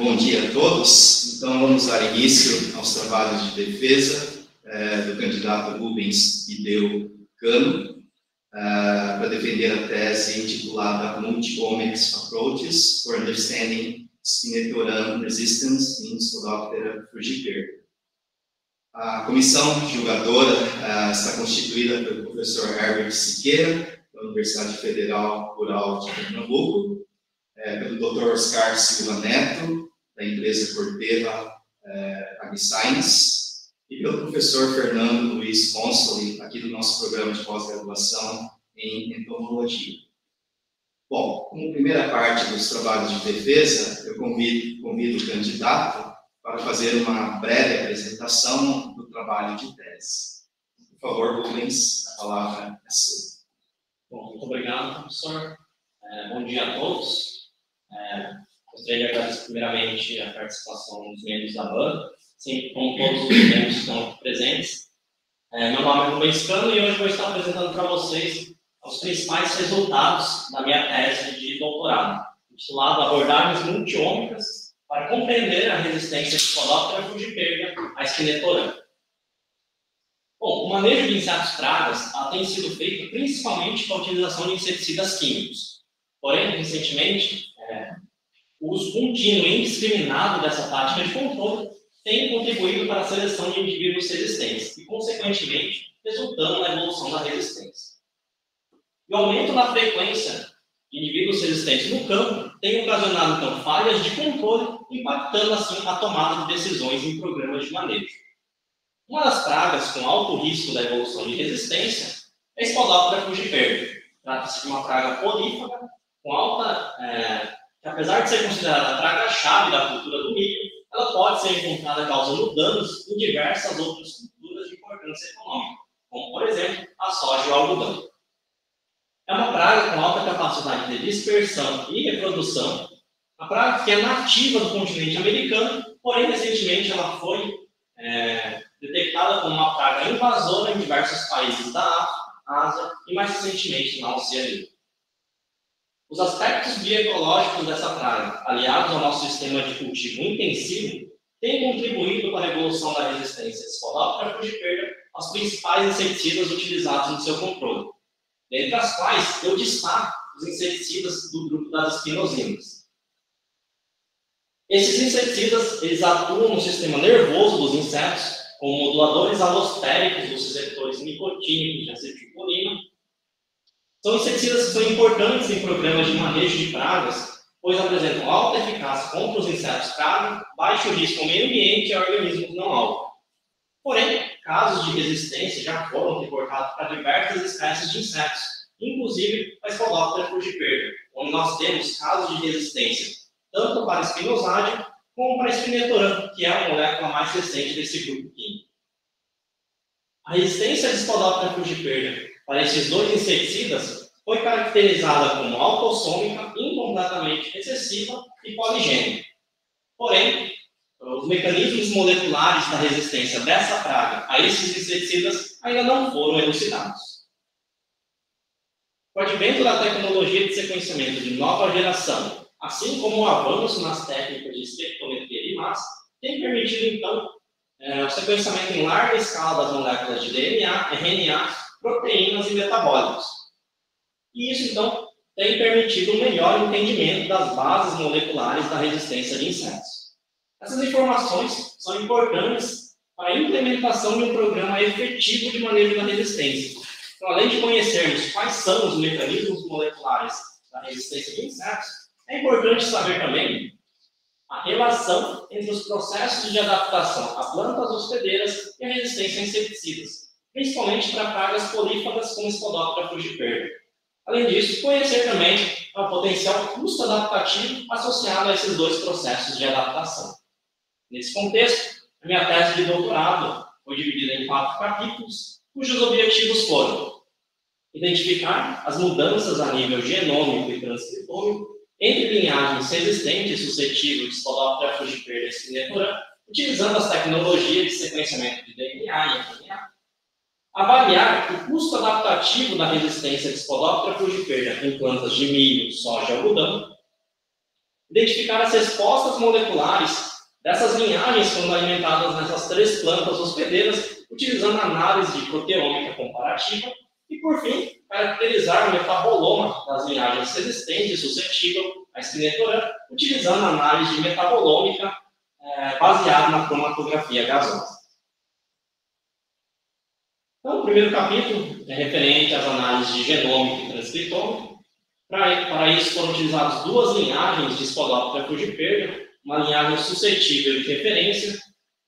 Bom dia a todos. Então, vamos dar início aos trabalhos de defesa do candidato Rubens Ideu Cano, para defender a tese intitulada Multi-Omics Approaches for Understanding Spinetoram Resistance in Spodoptera frugiperda. A comissão julgadora está constituída pelo professor Herbert Siqueira, da Universidade Federal Rural de Pernambuco, pelo Dr. Oscar Silva Neto, da empresa Corteva AgriScience, e pelo professor Fernando Luiz Consoli, aqui do nosso programa de pós-graduação em entomologia. Bom, como primeira parte dos trabalhos de defesa, eu convido o candidato para fazer uma breve apresentação do trabalho de tese. Por favor, Rubens, a palavra é sua. Bom, muito obrigado, professor. Bom dia a todos. Gostaria de agradecer primeiramente a participação dos membros da banca, assim como todos os membros que estão aqui presentes. Meu nome é Rubens Cano e hoje vou estar apresentando para vocês os principais resultados da minha tese de doutorado, intitulado Abordagens Multi-Ômicas para compreender a resistência de Spodoptera frugiperda à Spinetoram. Bom, o manejo de insetos pragas tem sido feito principalmente com a utilização de inseticidas químicos. Porém, recentemente, o uso contínuo e indiscriminado dessa tática de controle tem contribuído para a seleção de indivíduos resistentes e, consequentemente, resultando na evolução da resistência. E o aumento na frequência de indivíduos resistentes no campo tem ocasionado, então, falhas de controle, impactando, assim, a tomada de decisões em programas de manejo. Uma das pragas com alto risco da evolução de resistência é a Spodoptera frugiperda. Trata-se de uma praga polífaga com alta... que apesar de ser considerada a praga-chave da cultura do milho, ela pode ser encontrada causando danos em diversas outras culturas de importância econômica, como, por exemplo, a soja e o algodão. É uma praga com alta capacidade de dispersão e reprodução, uma praga que é nativa do continente americano, porém, recentemente, ela foi detectada como uma praga invasora em diversos países da África, Ásia e, mais recentemente, na Oceania. Os aspectos bioecológicos dessa praga, aliados ao nosso sistema de cultivo intensivo, têm contribuído para a evolução da resistência de Spodoptera frugiperda aos principais inseticidas utilizados no seu controle, dentre as quais eu destaco os inseticidas do grupo das espinosinas. Esses inseticidas eles atuam no sistema nervoso dos insetos, como moduladores alostéricos dos receptores nicotínicos de acetilcolina. São inseticidas que são importantes em programas de manejo de pragas, pois apresentam alta eficácia contra os insetos praga, baixo risco ao meio ambiente e a organismos não alvo. Porém, casos de resistência já foram reportados para diversas espécies de insetos, inclusive a Spodoptera frugiperda, onde nós temos casos de resistência tanto para a Spinosádia como para a Spinetoram, que é a molécula mais recente desse grupo químico. A resistência de Spodoptera frugiperda para esses dois inseticidas foi caracterizada como autossômica, incompletamente recessiva e poligênica. Porém, os mecanismos moleculares da resistência dessa praga a esses inseticidas ainda não foram elucidados. O advento da tecnologia de sequenciamento de nova geração, assim como o avanço nas técnicas de espectrometria de massa, tem permitido, então, o sequenciamento em larga escala das moléculas de DNA, RNA, proteínas e metabólicos. E isso, então, tem permitido um melhor entendimento das bases moleculares da resistência de insetos. Essas informações são importantes para a implementação de um programa efetivo de manejo da resistência. Então, além de conhecermos quais são os mecanismos moleculares da resistência de insetos, é importante saber também a relação entre os processos de adaptação a plantas hospedeiras e a resistência a inseticidas, principalmente para pragas polífagas como Spodoptera frugiperda. Além disso, conhecer também o potencial custo adaptativo associado a esses dois processos de adaptação. Nesse contexto, a minha tese de doutorado foi dividida em 4 capítulos, cujos objetivos foram identificar as mudanças a nível genômico e transcriptômico entre linhagens resistentes e suscetíveis de Spodoptera frugiperda e Spinetoram, utilizando as tecnologias de sequenciamento de DNA e RNA, avaliar o custo adaptativo da resistência de Spodoptera frugiperda em plantas de milho, soja e algodão, identificar as respostas moleculares dessas linhagens quando alimentadas nessas 3 plantas hospedeiras, utilizando análise de proteômica comparativa, e, por fim, caracterizar o metaboloma das linhagens resistentes e suscetível à espinetorã, utilizando análise de metabolômica baseada na cromatografia gasosa. Então, o primeiro capítulo é referente às análises de genômica e transcriptômica. Para isso, foram utilizadas 2 linhagens de Spodoptera frugiperda, uma linhagem suscetível de referência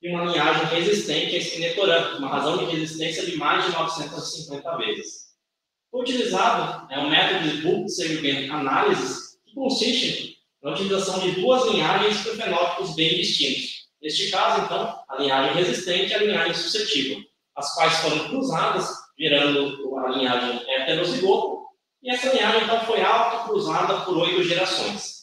e uma linhagem resistente à espinetorã, uma razão de resistência de mais de 950 vezes. Foi utilizado o método de bulk segment analysis, que consiste na utilização de 2 linhagens com fenótipos bem distintos. Neste caso, então, a linhagem resistente e a linhagem suscetível, as quais foram cruzadas, gerando a linhagem heterozigoto, e essa linhagem, então, foi autocruzada por 8 gerações.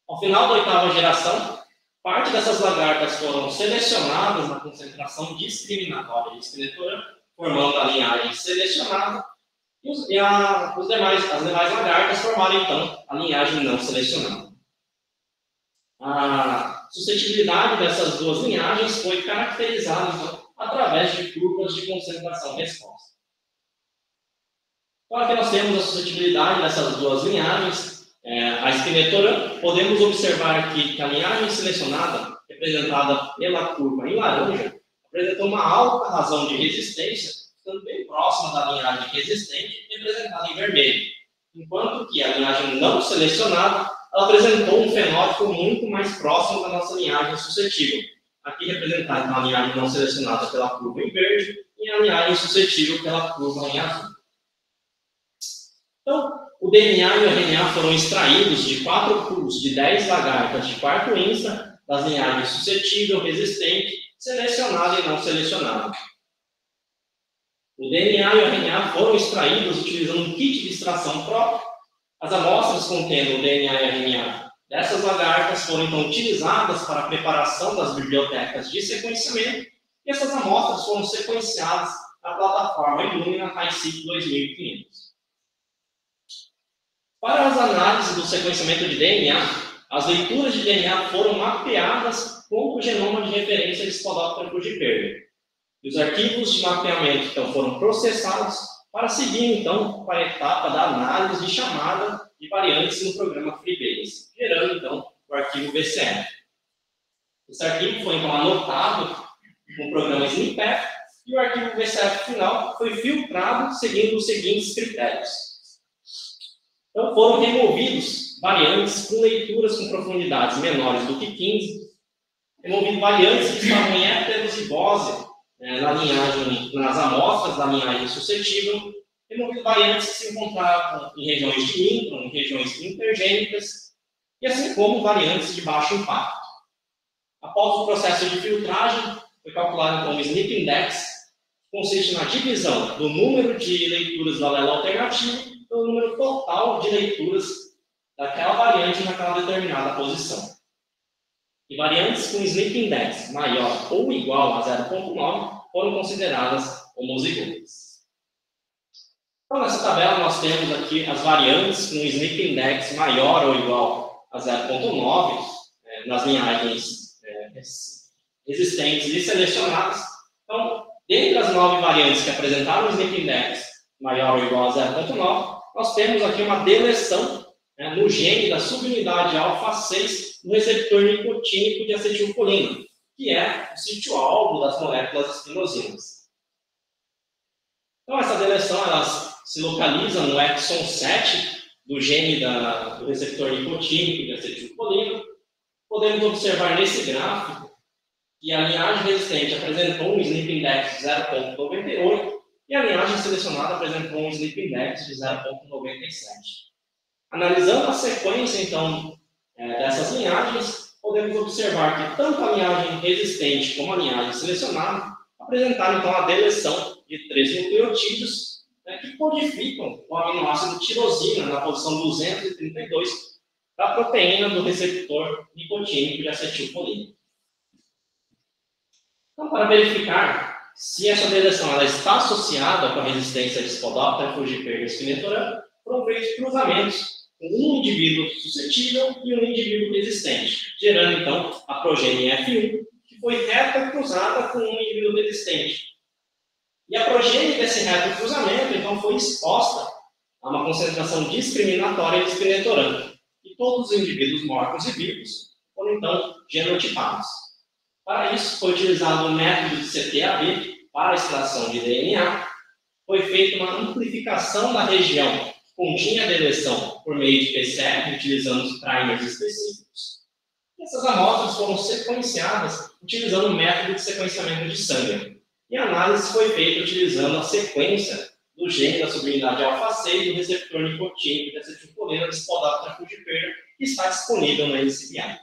Ao final da 8ª geração, parte dessas lagartas foram selecionadas na concentração discriminatória de espinetorã, formando a linhagem selecionada, e as demais lagartas formaram, então, a linhagem não selecionada. A suscetibilidade dessas 2 linhagens foi caracterizada, então, através de curvas de concentração-resposta. Então, aqui nós temos a suscetibilidade dessas 2 linhagens. A espinetorã, podemos observar aqui que a linhagem selecionada, representada pela curva em laranja, apresentou uma alta razão de resistência, ficando bem próxima da linhagem resistente, representada em vermelho, enquanto que a linhagem não selecionada ela apresentou um fenótipo muito mais próximo da nossa linhagem suscetível, aqui representada na linhagem não selecionada pela curva em verde e a linhagem suscetível pela curva em azul. Então, o DNA e o RNA foram extraídos de 4 pools de 10 lagartas de quarto insta, das linhagens suscetível, resistente, selecionada e não selecionada. O DNA e o RNA foram extraídos utilizando um kit de extração próprio. As amostras contendo o DNA e o RNA dessas lagartas foram então utilizadas para a preparação das bibliotecas de sequenciamento e essas amostras foram sequenciadas na plataforma Illumina HiSeq 2500. Para as análises do sequenciamento de DNA, as leituras de DNA foram mapeadas com o genoma de referência de Spodoptera frugiperda. E os arquivos de mapeamento então, foram processados para seguir então para a etapa da análise de chamada de variantes no programa FreeBase, gerando então o arquivo VCF. Esse arquivo foi então anotado no programa SNPEP e o arquivo VCF final foi filtrado seguindo os seguintes critérios. Então, foram removidos variantes com leituras com profundidades menores do que 15, removido variantes que estavam em heterozigose nas amostras da linhagem suscetível, removido variantes que se encontravam em regiões de intron, em regiões intergênicas, e assim como variantes de baixo impacto. Após o processo de filtragem, foi calculado então o SNP Index, que consiste na divisão do número de leituras do alelo alternativo pelo número total de leituras daquela variante naquela determinada posição. E variantes com SNP Index maior ou igual a 0,9 foram consideradas homozigotas. Então, nessa tabela, nós temos aqui as variantes com SNP Index maior ou igual a 0,9 nas linhagens resistentes e selecionadas. Então, dentre as 9 variantes que apresentaram o SNP Index maior ou igual a 0,9, nós temos aqui uma deleção no gene da subunidade alfa-6 no receptor nicotínico de acetilcolina, que é o sítio-alvo das moléculas espinosinas. Então, essa deleção ela se localiza no exon 7 do gene do receptor nicotínico de acetilcolina. Podemos observar nesse gráfico que a linhagem resistente apresentou um SNP Index de 0,98 e a linhagem selecionada apresentou um SNP Index de 0,97. Analisando a sequência, então, dessas linhagens, podemos observar que tanto a linhagem resistente como a linhagem selecionada apresentaram, então, a deleção de 3 nucleotídeos que codificam o aminoácido tirosina na posição 232 da proteína do receptor nicotínico de acetilcolina. Então, para verificar se essa deleção ela está associada com a resistência de Spodoptera frugiperda espinetorã, foram feitos cruzamentos com um indivíduo suscetível e um indivíduo resistente, gerando, então, a progênie F1, que foi reta cruzada com um indivíduo resistente. E a progênie desse reto cruzamento, então, foi exposta a uma concentração discriminatória de espinetoram. E todos os indivíduos mortos e vivos foram, então, genotipados. Para isso, foi utilizado o método de CTAB para a extração de DNA. Foi feita uma amplificação da região que continha a deleção por meio de PCR, utilizando os primers específicos. Essas amostras foram sequenciadas utilizando o método de sequenciamento de sangue. E a análise foi feita utilizando a sequência do gene da subunidade alfa-6 do receptor nicotínico de acetilcolina de Spodoptera frugipeira, que está disponível no NCBI.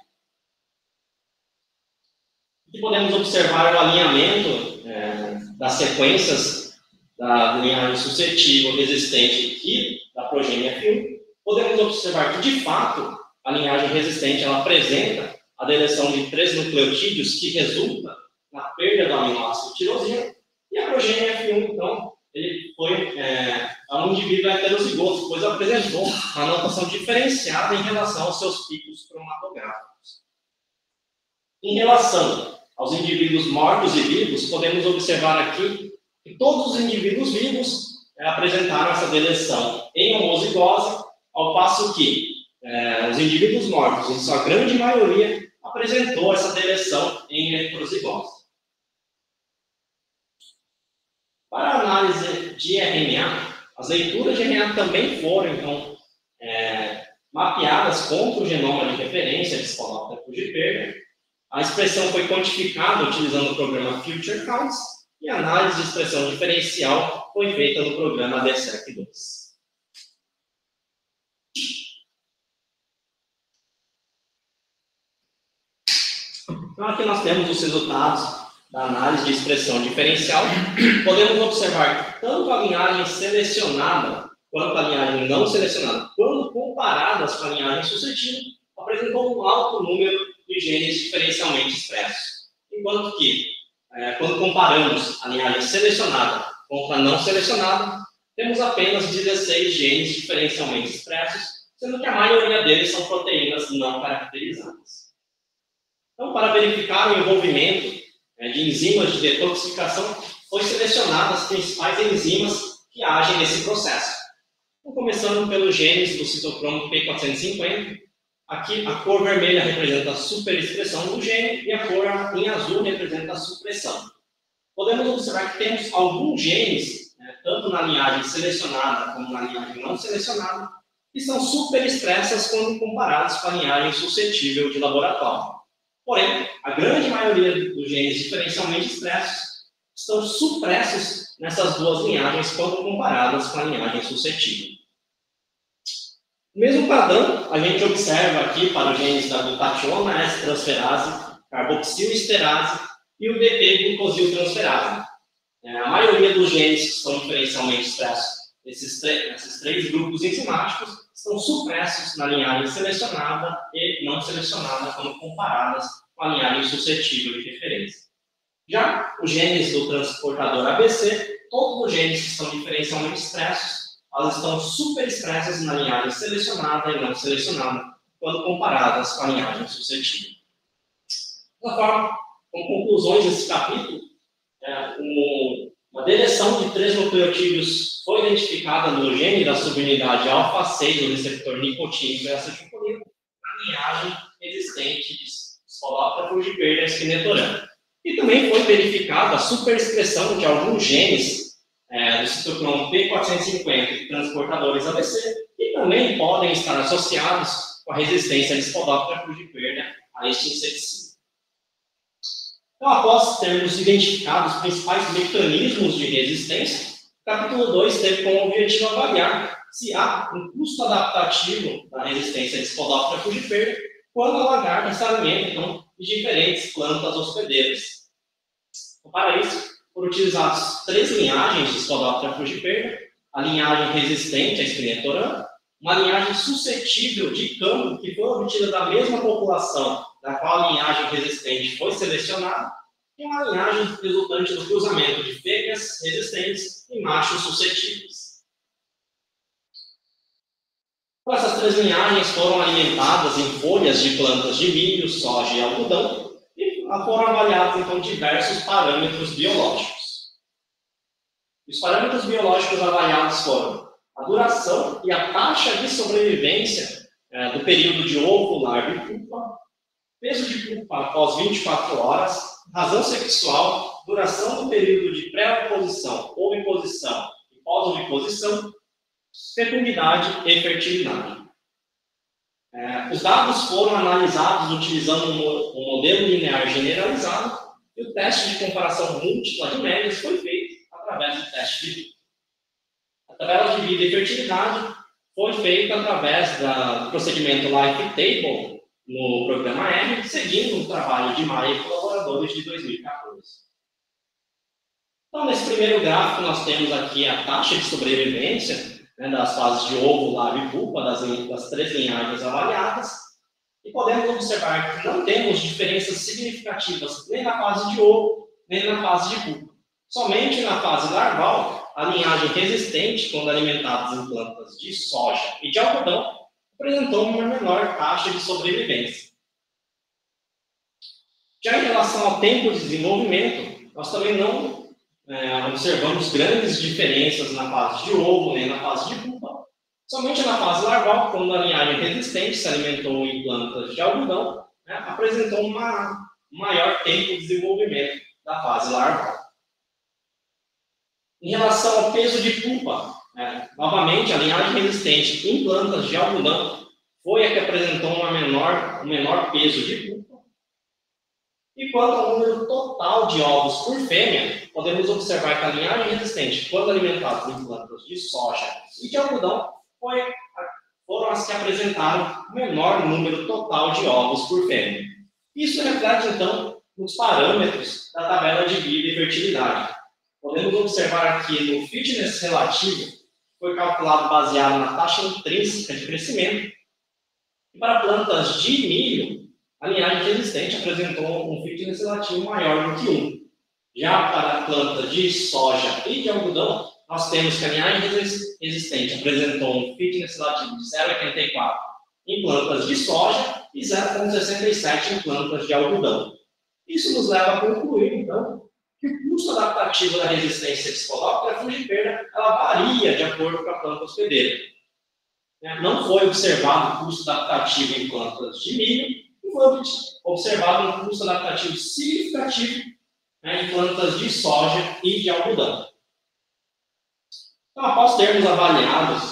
Aqui podemos observar o alinhamento das sequências da linhagem suscetível, resistente e da progênie F1. Podemos observar que, de fato, a linhagem resistente ela apresenta a deleção de 3 nucleotídeos que resulta na perda do aminoácido tirosina, e a progênie F1, então, ele foi um indivíduo heterozigoto, pois apresentou uma anotação diferenciada em relação aos seus picos cromatográficos. Em relação aos indivíduos mortos e vivos, podemos observar aqui que todos os indivíduos vivos apresentaram essa deleção em homozigose, ao passo que os indivíduos mortos, em sua grande maioria, apresentou essa deleção em heterozigose. Para a análise de RNA, as leituras de RNA também foram, então, mapeadas contra o genoma de referência de Spodoptera frugipeira. A expressão foi quantificada utilizando o programa Future Counts e a análise de expressão diferencial foi feita no programa DSEC2. Então, aqui nós temos os resultados da análise de expressão diferencial. Podemos observar que tanto a linhagem selecionada quanto a linhagem não selecionada, quando comparadas com a linhagem suscetível, apresentou um alto número de genes diferencialmente expressos. Enquanto que, quando comparamos a linhagem selecionada com a não selecionada, temos apenas 16 genes diferencialmente expressos, sendo que a maioria deles são proteínas não caracterizadas. Então, para verificar o envolvimento de enzimas de detoxificação, foi selecionadas as principais enzimas que agem nesse processo. Então, começando pelos genes do citocromo P450, aqui a cor vermelha representa a superexpressão do gene e a cor em azul representa a supressão. Podemos observar que temos alguns genes, tanto na linhagem selecionada como na linhagem não selecionada, que são superexpressas quando comparados com a linhagem suscetível de laboratório. Porém, a grande maioria dos genes diferencialmente expressos estão supressos nessas duas linhagens quando comparadas com a linhagem suscetível. O mesmo padrão a gente observa aqui para os genes da glutationa S-transferase, carboxilesterase e o DP-glucosiltransferase. A maioria dos genes que estão diferencialmente expressos nesses três grupos enzimáticos estão supressos na linhagem selecionada e não selecionada quando comparadas com a linhagem suscetível de referência. Já os genes do transportador ABC, todos os genes que estão diferencialmente expressos, elas estão superexpressas na linhagem selecionada e não selecionada quando comparadas com a linhagem suscetível. Dessa forma, com conclusões desse capítulo, uma deleção de 3 nucleotídeos foi identificada no gene da subunidade alfa-6 do receptor nicotínico e acetilcolina na linhagem existente de Spodoptera frugipeira espinetoram. E também foi verificada a superexpressão de alguns genes do citocromo P450 e transportadores ABC, que também podem estar associados com a resistência de Spodoptera frugipeira a este inseticida. Então, após termos identificado os principais mecanismos de resistência, o capítulo 2 teve como objetivo avaliar se há um custo adaptativo da resistência de Spodoptera frugipeira quando a lagarta se alimenta, então, de diferentes plantas hospedeiras. Então, para isso, foram utilizadas 3 linhagens de Spodoptera frugipeira, a linhagem resistente à espinetoram, uma linhagem suscetível de campo que foi obtida da mesma população da qual a linhagem resistente foi selecionada, e uma linhagem resultante do cruzamento de fêmeas resistentes e machos suscetíveis. Então, essas 3 linhagens foram alimentadas em folhas de plantas de milho, soja e algodão e foram avaliados, então, diversos parâmetros biológicos. Os parâmetros biológicos avaliados foram a duração e a taxa de sobrevivência do período de ovo, larva e pupa, peso de pupa após 24 horas, razão sexual, duração do período de pré-oviposição, oviposição e pós-oviposição, fecundidade e fertilidade. Os dados foram analisados utilizando um modelo linear generalizado e o teste de comparação múltipla de médias foi feito através do teste de vida. A tabela de vida e fertilidade foi feita através do procedimento Life Table no programa R, seguindo o trabalho de Maia e colaboradores de 2014. Então, nesse primeiro gráfico, nós temos aqui a taxa de sobrevivência das fases de ovo, larva e pupa, das 3 linhagens avaliadas, e podemos observar que não temos diferenças significativas nem na fase de ovo, nem na fase de pupa. Somente na fase larval, a linhagem resistente, quando alimentadas em plantas de soja e de algodão, apresentou uma menor taxa de sobrevivência. Já em relação ao tempo de desenvolvimento, nós também não observamos grandes diferenças na fase de ovo nem na fase de pupa. Somente na fase larval, quando a linhagem resistente se alimentou em plantas de algodão, apresentou um maior tempo de desenvolvimento da fase larval. Em relação ao peso de pupa, novamente, a linhagem resistente em plantas de algodão foi a que apresentou um menor peso de pupa. E quanto ao número total de ovos por fêmea, podemos observar que a linhagem resistente, quando alimentada em plantas de soja e de algodão, foram as que apresentaram o menor número total de ovos por fêmea. Isso reflete, então, os parâmetros da tabela de vida e fertilidade. Podemos observar aqui no fitness relativo, foi calculado baseado na taxa intrínseca de crescimento. E para plantas de milho, a linhagem resistente apresentou um fitness relativo maior do que 1. Já para plantas de soja e de algodão, nós temos que a linhagem resistente apresentou um fitness relativo de 0,84 em plantas de soja e 0,67 em plantas de algodão. Isso nos leva a concluir, então, que o custo adaptativo da resistência de Spodoptera frugiperda ela varia de acordo com a planta hospedeira. Não foi observado custo adaptativo em plantas de milho, e foi observado um custo adaptativo significativo em plantas de soja e de algodão. Então, após termos avaliado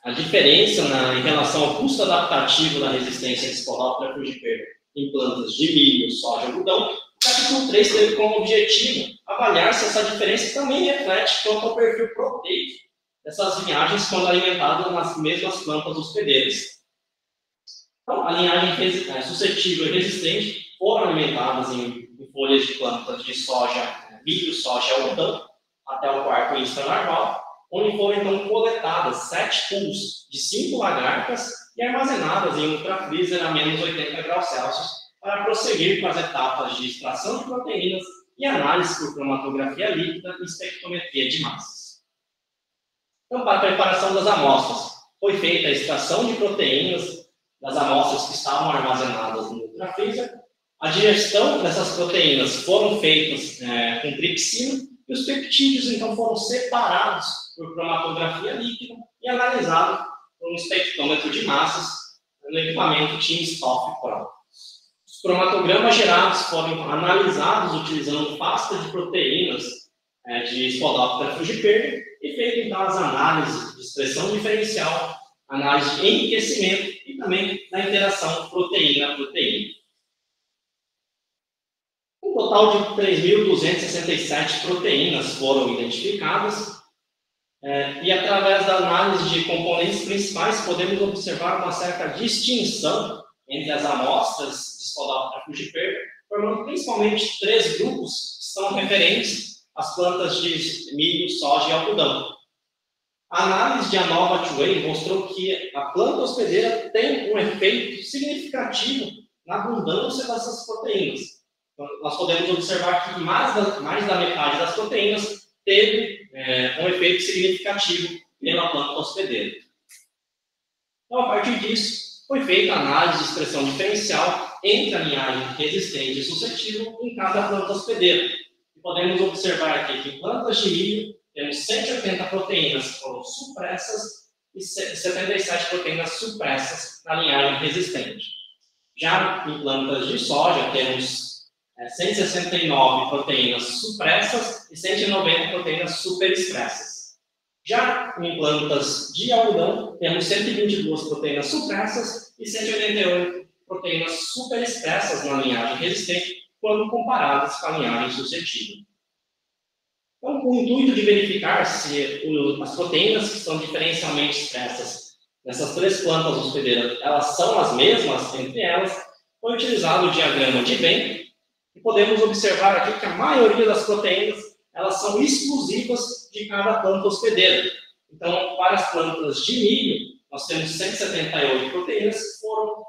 a diferença em relação ao custo adaptativo da resistência de Spodoptera frugiperda em plantas de milho, soja e algodão, o capítulo 3 teve como objetivo avaliar se essa diferença também reflete quanto ao perfil proteico dessas linhagens quando alimentadas nas mesmas plantas hospedeiras. Então, a linhagem suscetível e resistente foram alimentadas em folhas de plantas de soja, milho, soja e algodão, até o quarto instar larval, onde foram então coletadas 7 pools de 5 lagartas e armazenadas em ultrafreezer a menos 80 graus Celsius para prosseguir com as etapas de extração de proteínas e análise por cromatografia líquida e espectrometria de massas. Então, para a preparação das amostras, foi feita a extração de proteínas das amostras que estavam armazenadas no ultrafreezer. A digestão dessas proteínas foram feitas com tripsina e os peptídeos, então, foram separados por cromatografia líquida e analisados por um espectrômetro de massas no equipamento timsTOF Pro. Os cromatogramas gerados foram analisados utilizando pasta de proteínas de Spodoptera frugiperda e feito então as análises de expressão diferencial, análise de enriquecimento e também da interação proteína-proteína. Um total de 3.267 proteínas foram identificadas e através da análise de componentes principais podemos observar uma certa distinção entre as amostras de Spodoptera frugiperda, formando principalmente 3 grupos que são referentes às plantas de milho, soja e algodão. A análise de ANOVA2A mostrou que a planta hospedeira tem um efeito significativo na abundância dessas proteínas. Então, nós podemos observar que mais da metade das proteínas teve um efeito significativo pela planta hospedeira. Então, a partir disso, foi feita a análise de expressão diferencial entre a linhagem resistente e suscetível em cada planta hospedeira. E podemos observar aqui que em plantas de milho temos 180 proteínas que foram supressas e 77 proteínas supressas na linhagem resistente. Já em plantas de soja, temos 169 proteínas supressas e 190 proteínas superexpressas. Já em plantas de algodão, temos 122 proteínas supressas e 188 proteínas superexpressas na linhagem resistente, quando comparadas com a linhagem suscetível. Então, com o intuito de verificar se as proteínas que são diferencialmente expressas nessas três plantas hospedeiras, elas são as mesmas entre elas, foi utilizado o diagrama de Venn, e podemos observar aqui que a maioria das proteínas elas são exclusivas de cada planta hospedeira. Então, para as plantas de milho, nós temos 178 proteínas que foram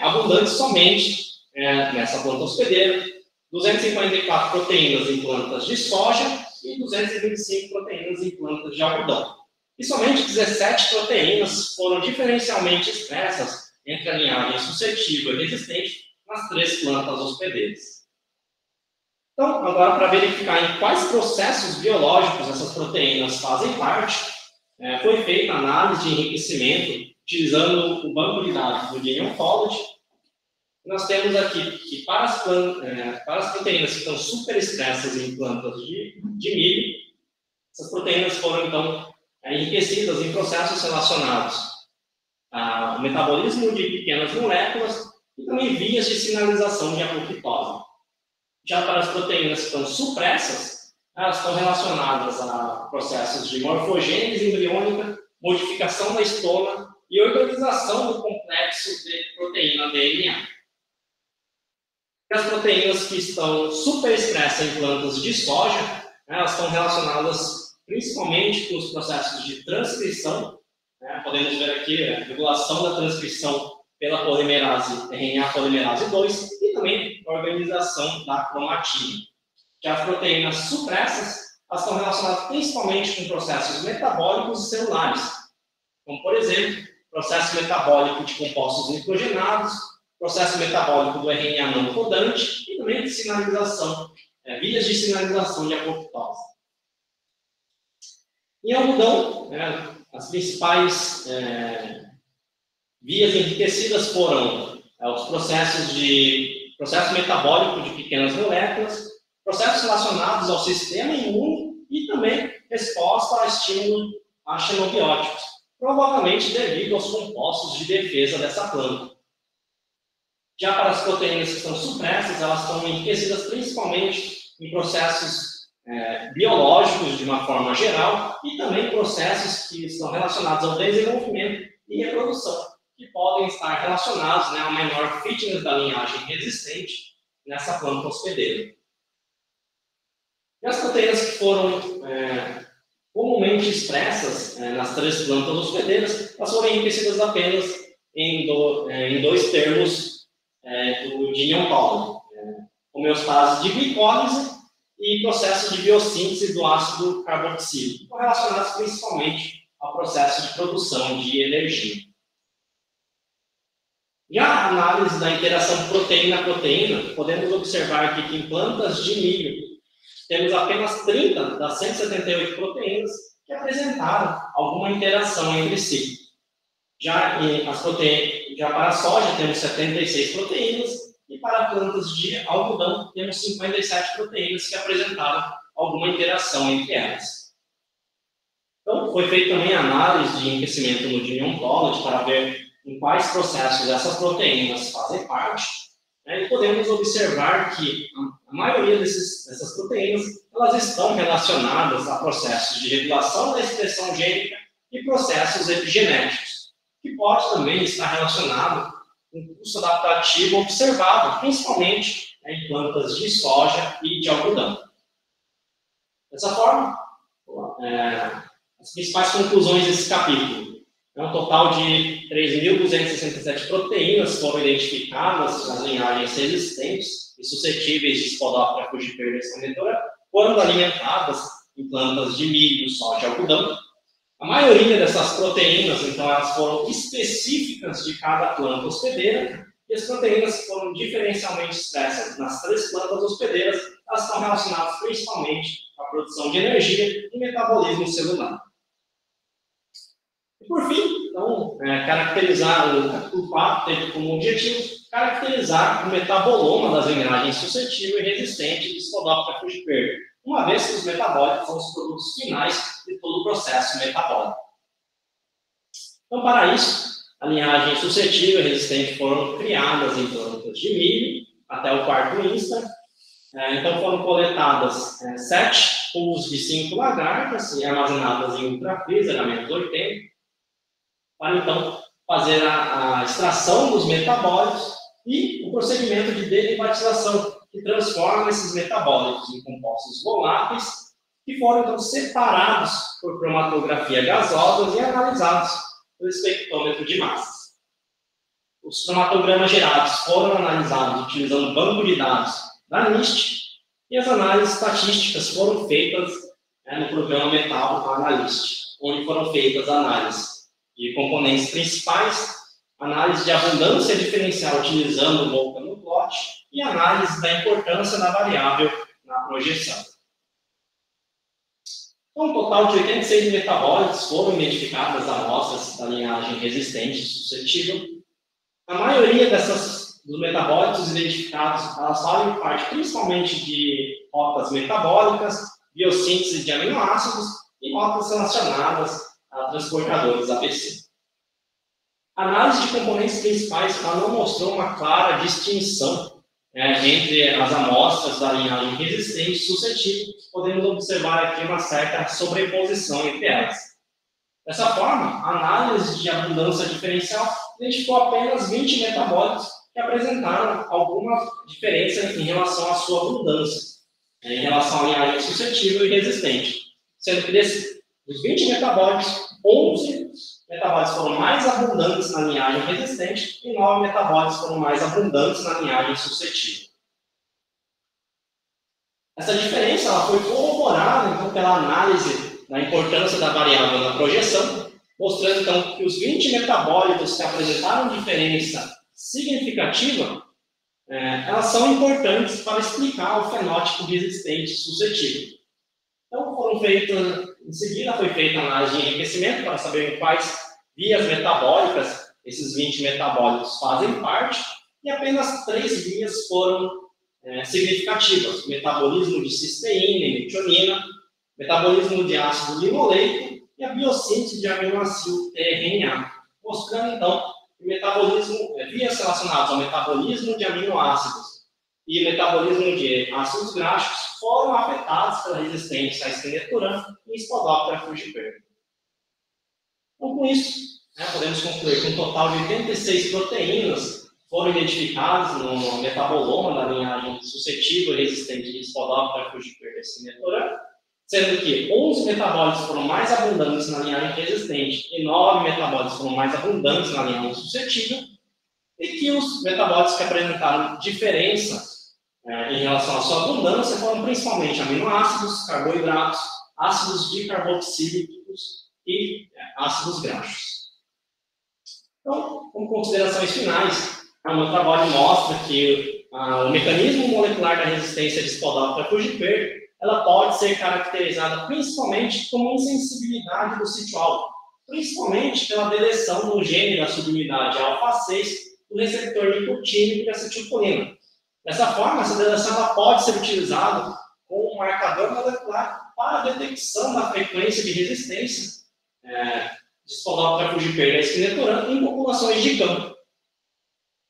abundantes somente nessa planta hospedeira, 254 proteínas em plantas de soja e 225 proteínas em plantas de algodão. E somente 17 proteínas foram diferencialmente expressas entre a linhagem suscetível e resistente nas três plantas hospedeiras. Então, agora, para verificar em quais processos biológicos essas proteínas fazem parte, foi feita a análise de enriquecimento utilizando o banco de dados do Gene Ontology. Nós temos aqui que para as proteínas que estão superexpressas em plantas de milho, essas proteínas foram, então, enriquecidas em processos relacionados ao metabolismo de pequenas moléculas e também vias de sinalização de apoptose. Já para as proteínas que estão supressas, elas estão relacionadas a processos de morfogênese embriônica, modificação da estoma e organização do complexo de proteína DNA. E as proteínas que estão superexpressas em plantas de soja, elas estão relacionadas principalmente com os processos de transcrição. Podemos ver aqui a regulação da transcrição pela polimerase RNA polimerase 2 e também a organização da cromatina. Já as proteínas supressas, elas estão relacionadas principalmente com processos metabólicos e celulares, como, por exemplo, processo metabólico de compostos nitrogenados, processo metabólico do RNA não codante e também de sinalização, vias de sinalização de apoptose. Em algodão, as principais vias enriquecidas foram os processo metabólico de pequenas moléculas, processos relacionados ao sistema imune e também resposta ao estímulo a xenobióticos, provavelmente devido aos compostos de defesa dessa planta. Já para as proteínas que são supressas, elas estão enriquecidas principalmente em processos biológicos de uma forma geral e também processos que estão relacionados ao desenvolvimento e reprodução, que podem estar relacionados a menor fitness da linhagem resistente nessa planta hospedeira. E as proteínas que foram comumente expressas nas três plantas hospedeiras, elas foram enriquecidas apenas em dois termos do Gene Ontology: homeostase de glicólise e processo de biossíntese do ácido carboxílico, relacionados principalmente ao processo de produção de energia. Já a análise da interação proteína-proteína, podemos observar aqui que em plantas de milho temos apenas 30 das 178 proteínas que apresentaram alguma interação entre si. Já para a soja temos 76 proteínas e para plantas de algodão temos 57 proteínas que apresentaram alguma interação entre elas. Então, foi feita também a análise de enriquecimento no Gene Ontology para ver em quais processos essas proteínas fazem parte, e podemos observar que a maioria dessas proteínas elas estão relacionadas a processos de regulação da expressão gênica e processos epigenéticos, que pode também estar relacionado com o curso adaptativo observado, principalmente em plantas de soja e de algodão. Dessa forma, as principais conclusões desse capítulo. Um total de 3.267 proteínas foram identificadas nas linhagens resistentes e suscetíveis de Spodoptera fujiperda escandidora quando alimentadas em plantas de milho, soja e algodão. A maioria dessas proteínas, então, elas foram específicas de cada planta hospedeira, e as proteínas que foram diferencialmente expressas nas 3 plantas hospedeiras, elas estão relacionadas principalmente com a produção de energia e metabolismo celular. E por fim, então, caracterizar o capítulo 4 teve como objetivo caracterizar o metaboloma das engrenagens suscetível e resistente de Spodoptera frugiper, uma vez que os metabólicos são os produtos finais de todo o processo metabólico. Então, para isso, a linhagem suscetível e resistente foram criadas em plantas de milho até o 4º instar. Então, foram coletadas 7 pools de 5 lagartas e armazenadas em ultrafreezer a menos 80, para então fazer a extração dos metabólicos e o procedimento de derivatização, que transforma esses metabólicos em compostos voláteis, que foram então separados por cromatografia gasosa e analisados pelo espectrômetro de massas. Os cromatogramas gerados foram analisados utilizando o banco de dados da NIST, e as análises estatísticas foram feitas no programa Metal Analyst, onde foram feitas análises de componentes principais, análise de abundância diferencial utilizando o Volcano Plot e análise da importância da variável na projeção. Então, um total de 86 metabólitos foram identificadas amostras da linhagem resistente e suscetível. A maioria dos metabólitos identificados, elas fazem parte principalmente de rotas metabólicas, biossíntese de aminoácidos e rotas relacionadas a transportadores APC. A análise de componentes principais não mostrou uma clara distinção entre as amostras da linhagem resistente e suscetível. Podemos observar aqui uma certa sobreposição entre elas. Dessa forma, a análise de abundância diferencial identificou apenas 20 metabólicos que apresentaram alguma diferença em relação à sua abundância, em relação à linhagem suscetível e resistente. Sendo que dos 20 metabólicos, 11 metabólicos foram mais abundantes na linhagem resistente e 9 metabólicos foram mais abundantes na linhagem suscetível. Essa diferença ela foi corroborada então, pela análise da importância da variável na projeção, mostrando então, que os 20 metabólitos que apresentaram diferença significativa, elas são importantes para explicar o fenótipo resistente suscetível. Então, em seguida foi feita a análise de enriquecimento para saber em quais vias metabólicas esses 20 metabólicos fazem parte, e apenas 3 vias foram significativas: o metabolismo de cisteína e metionina, metabolismo de ácido linoleico e a biossíntese de aminoácido tRNA, mostrando então que vias relacionadas ao metabolismo de aminoácidos e metabolismo de ácidos graxos foram afetados pela resistência à Stenetoram e Spodoptera frugiper. Então, com isso, podemos concluir que um total de 86 proteínas foram identificadas no metaboloma da linhagem suscetível e resistente de Spodoptera frugiper e Stenetoram, sendo que 11 metabólitos foram mais abundantes na linhagem resistente e 9 metabólitos foram mais abundantes na linhagem suscetível, e que os metabólitos que apresentaram diferença em relação à sua abundância foram principalmente aminoácidos, carboidratos, ácidos dicarboxílicos e ácidos graxos. Então, como considerações finais, o meu trabalho mostra que o mecanismo molecular da resistência de Spodoptera frugiper ela pode ser caracterizada principalmente como insensibilidade do sítio-alvo, principalmente pela deleção no gene da subunidade alfa-6 do receptor nicotínico de acetilcolina. Dessa forma, essa deleção ela pode ser utilizada como um marcador molecular para a detecção da frequência de resistência de Spodoptera frugiper e Stenetoram em populações de campo.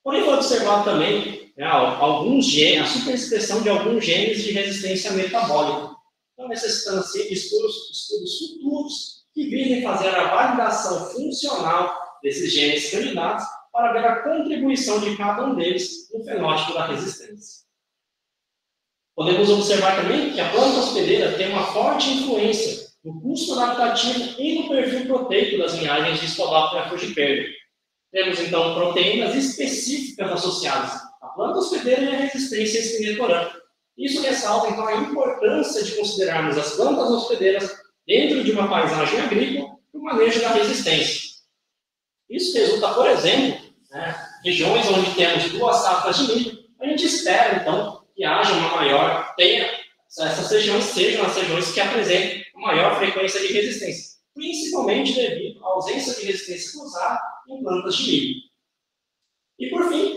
Porém, foi observado também a superexpressão de alguns genes de resistência metabólica. Então, necessitando de estudos futuros que visem fazer a validação funcional desses genes candidatos para ver a contribuição de cada um deles no fenótipo da resistência. Podemos observar também que a planta hospedeira tem uma forte influência no custo adaptativo e no perfil proteico das linhagens de Spodoptera frugiper. Temos, então, proteínas específicas associadas à planta hospedeira e à resistência à Stenetoram. Isso ressalta, então, a importância de considerarmos as plantas hospedeiras dentro de uma paisagem agrícola por manejo da resistência. Isso resulta, por exemplo, regiões onde temos 2 safras de milho, a gente espera, então, que haja uma maior, essas regiões sejam as regiões que apresentem maior frequência de resistência, principalmente devido à ausência de resistência cruzada em plantas de milho. E, por fim,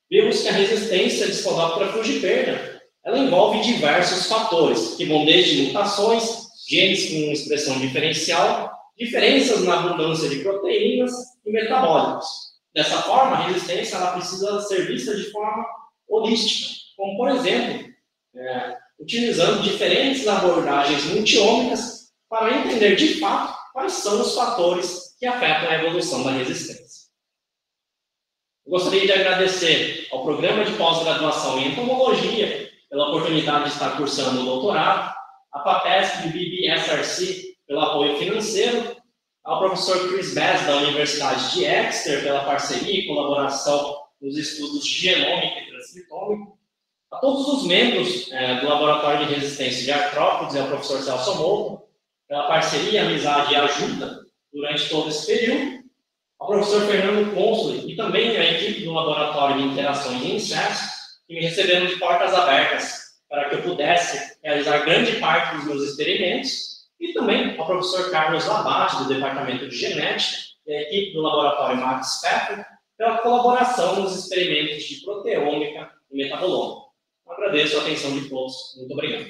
vemos que a resistência de Spodoptera frugiperda, ela envolve diversos fatores, que vão desde mutações, genes com expressão diferencial, diferenças na abundância de proteínas e metabólicos. Dessa forma, a resistência ela precisa ser vista de forma holística, como, por exemplo, utilizando diferentes abordagens multiômicas para entender de fato quais são os fatores que afetam a evolução da resistência. Eu gostaria de agradecer ao Programa de Pós-Graduação em Entomologia pela oportunidade de estar cursando o doutorado, a FAPESP e BBSRC pelo apoio financeiro, ao professor Chris Bass da Universidade de Exeter pela parceria e colaboração nos estudos de genômica e transcriptômica, a todos os membros do Laboratório de Resistência de Artrópodes e ao professor Celso Molto pela parceria, amizade e ajuda durante todo esse período, ao professor Fernando Consoli e também à equipe do Laboratório de Interações de Insetos, que me receberam de portas abertas para que eu pudesse realizar grande parte dos meus experimentos, e também ao professor Carlos Labate, do Departamento de Genética, e a equipe do Laboratório Max Pfeffer, pela colaboração nos experimentos de proteômica e metabolômica. Agradeço a atenção de todos. Muito obrigado.